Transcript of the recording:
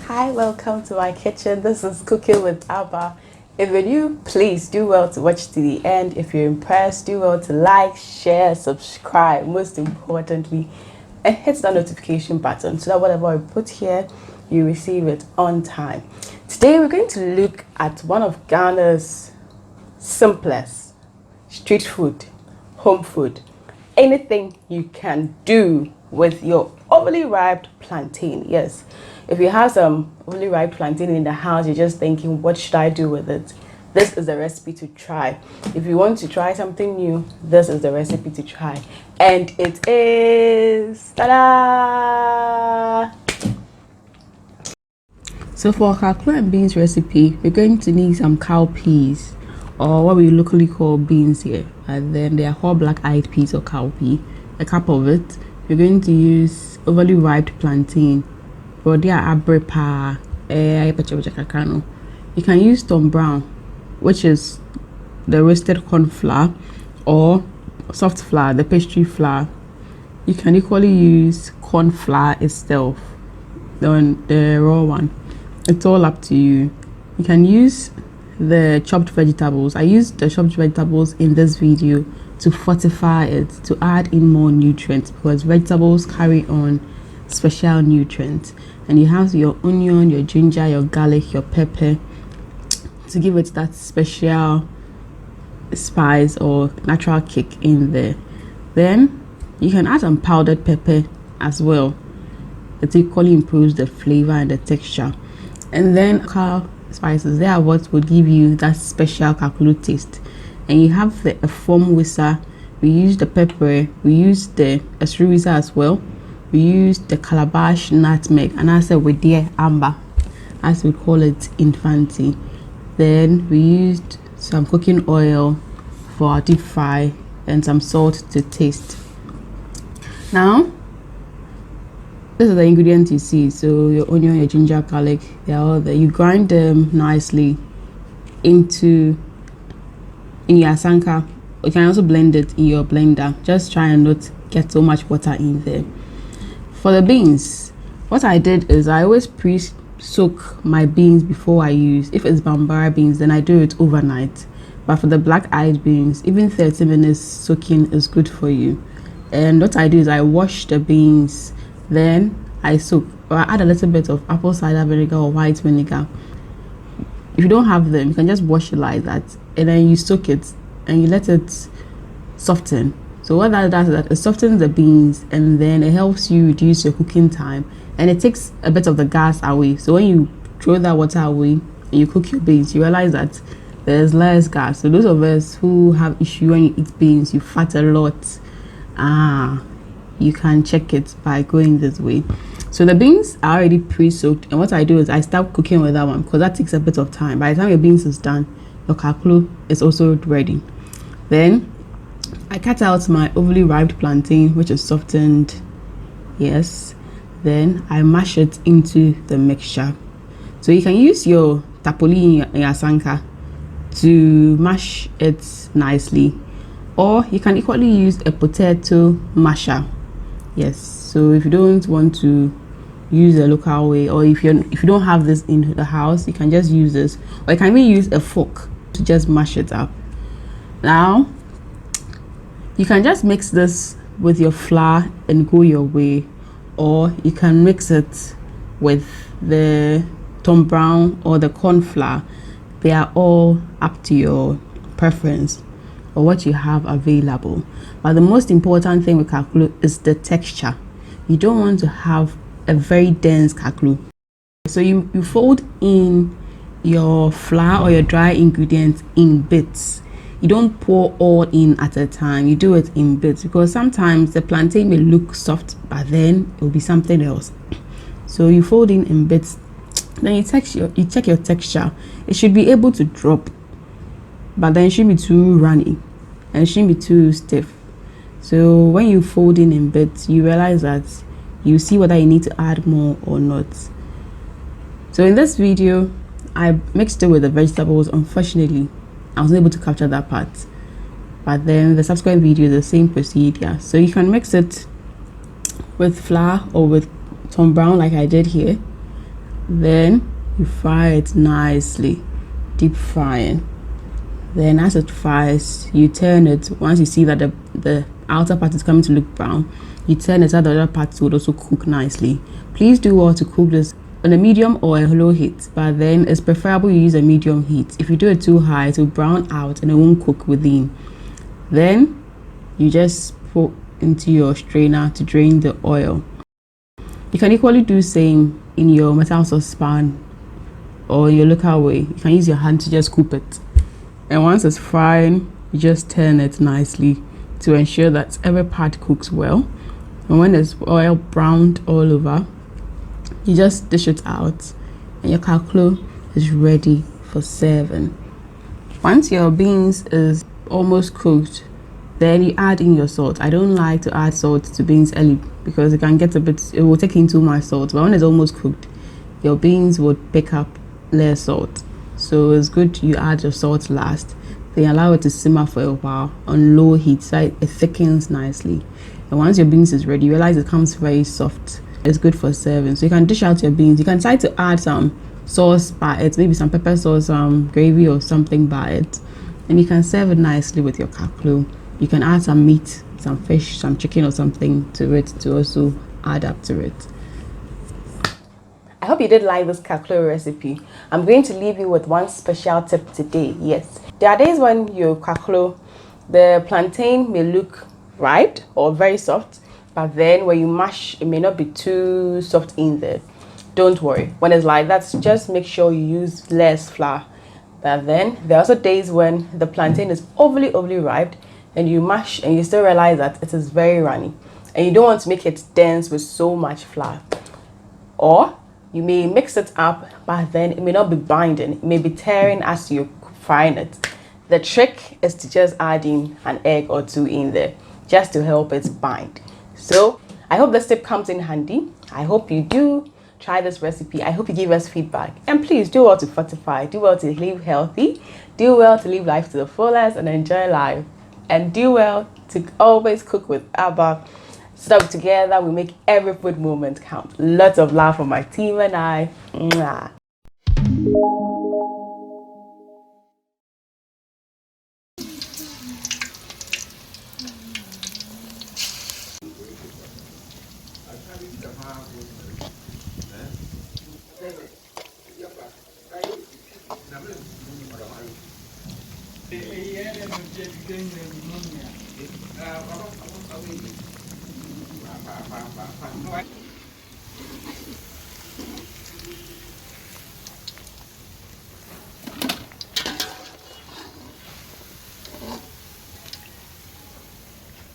Hi, welcome to my kitchen. This is Cooking with Abba. If you're new, please do well to watch to the end. If you're impressed, do well to like, share, subscribe. Most importantly, and hit the notification button so that whatever I put here, you receive it on time. Today, we're going to look at one of Ghana's simplest street food, home food. Anything you can do with your overly ripe plantain. Yes, if you have some overly ripe plantain in the house, you're just thinking, what should I do with it? This is the recipe to try. If you want to try something new, this is the recipe to try. And it is, ta-da! So for our Kaklo and beans recipe, we're going to need some cowpeas, or what we locally call beans here. And then they are whole black-eyed peas or cowpea, a cup of it. We're going to use overly ripe plantain. You can use tombrown, which is the roasted corn flour, or soft flour, the pastry flour. You can equally use corn flour itself, the raw one. It's all up to you. You can use the chopped vegetables. I used the chopped vegetables in this video to fortify it, to add in more nutrients, because vegetables carry on special nutrients. And you have your onion, your ginger, your garlic, your pepper to give it that special spice or natural kick in there. Then you can add some powdered pepper as well. It equally improves the flavor and the texture. And then cow spices, they are what would give you that special Kaklo taste. And you have the Efom wisa. We use the Pepre. We use the Esoro wisa as well. We use the Calabash, nutmeg, and I said whentia, as we call it in fancy. Then we used some cooking oil for our deep fry and some salt to taste. Now, these are the ingredients you see. So your onion, your ginger, garlic, they're all there. You grind them nicely in your asanka. You can also blend it in your blender. Just try and not get so much water in there. For the beans, what I did is I always pre-soak my beans before I use. If it's bambara beans, then I do it overnight. But for the black-eyed beans, even 30 minutes soaking is good for you. And what I do is I wash the beans, then I soak, or I add a little bit of apple cider vinegar or white vinegar. If you don't have them, you can just wash it like that, and then you soak it and you let it soften. So what that does is that it softens the beans, and then it helps you reduce your cooking time, and it takes a bit of the gas away. So when you throw that water away and you cook your beans, you realize that there's less gas. So those of us who have issue when you eat beans, you fat a lot, you can check it by going this way. So the beans are already pre-soaked, and what I do is I start cooking with that one, because that takes a bit of time. By the time your beans is done, your Kaklo is also ready. Then I cut out my overly ripe plantain, which is softened. Yes. Then I mash it into the mixture. So you can use your tapoli in your sanka to mash it nicely, or you can equally use a potato masher. Yes. So if you don't want to use the local way, or if you don't have this in the house, you can just use this, or you can even use a fork to just mash it up. Now you can just mix this with your flour and go your way, or you can mix it with the tombrown or the corn flour. They are all up to your preference or what you have available. But the most important thing with Kaklo is the texture. You don't want to have a very dense Kaklo. So you fold in your flour or your dry ingredients in bits. You don't pour all in at a time. You do it in bits, because sometimes the plantain may look soft, but then it will be something else. So you fold in bits. Then you check your texture. It should be able to drop, but then it shouldn't be too runny, and it shouldn't be too stiff. So when you fold in bits, you realize that you see whether you need to add more or not. So in this video, I mixed it with the vegetables. Unfortunately, I wasn't able to capture that part, but then the subsequent video is the same procedure. So you can mix it with flour or with tombrown like I did here, Then you fry it nicely, deep frying. Then as it fries, you turn it. Once you see that the outer part is coming to look brown, you turn it so the other parts would also cook nicely. Please do well to cook this on a medium or a low heat, but then it's preferable you use a medium heat. If you do it too high, it will brown out and it won't cook within. Then you just put into your strainer to drain the oil. You can equally do same in your metal saucepan or your local way. You can use your hand to just scoop it. And once it's frying, you just turn it nicely to ensure that every part cooks well. And when there's oil browned all over, you just dish it out and your kaklo is ready for serving. Once your beans is almost cooked, then you add in your salt. I don't like to add salt to beans early because it can get it will take in too much salt. But when it's almost cooked, your beans would pick up less salt. So it's good you add your salt last. Then allow it to simmer for a while on low heat so it thickens nicely. And once your beans is ready, you realize it comes very soft. It's good for serving. So you can dish out your beans. You can try to add some sauce by it, maybe some pepper sauce, gravy or something by it. And you can serve it nicely with your kaklo. You can add some meat, some fish, some chicken or something to it to also add up to it. I hope you did like this kaklo recipe. I'm going to leave you with one special tip today. Yes, there are days when your kaklo, the plantain may look ripe or very soft, but then when you mash, it may not be too soft in there. Don't worry. When it's like that, just make sure you use less flour. But then there are also days when the plantain is overly ripe and you mash and you still realize that it is very runny and you don't want to make it dense with so much flour. Or you may mix it up, but then it may not be binding. It may be tearing as you're frying it. The trick is to just add in an egg or two in there just to help it bind. So I hope this tip comes in handy. I hope you do try this recipe. I hope you give us feedback. And please do well to fortify, do well to live healthy, do well to live life to the fullest and enjoy life. And do well to always cook with Abba so that together we make every food moment count. Lots of love from my team and I. Mwah.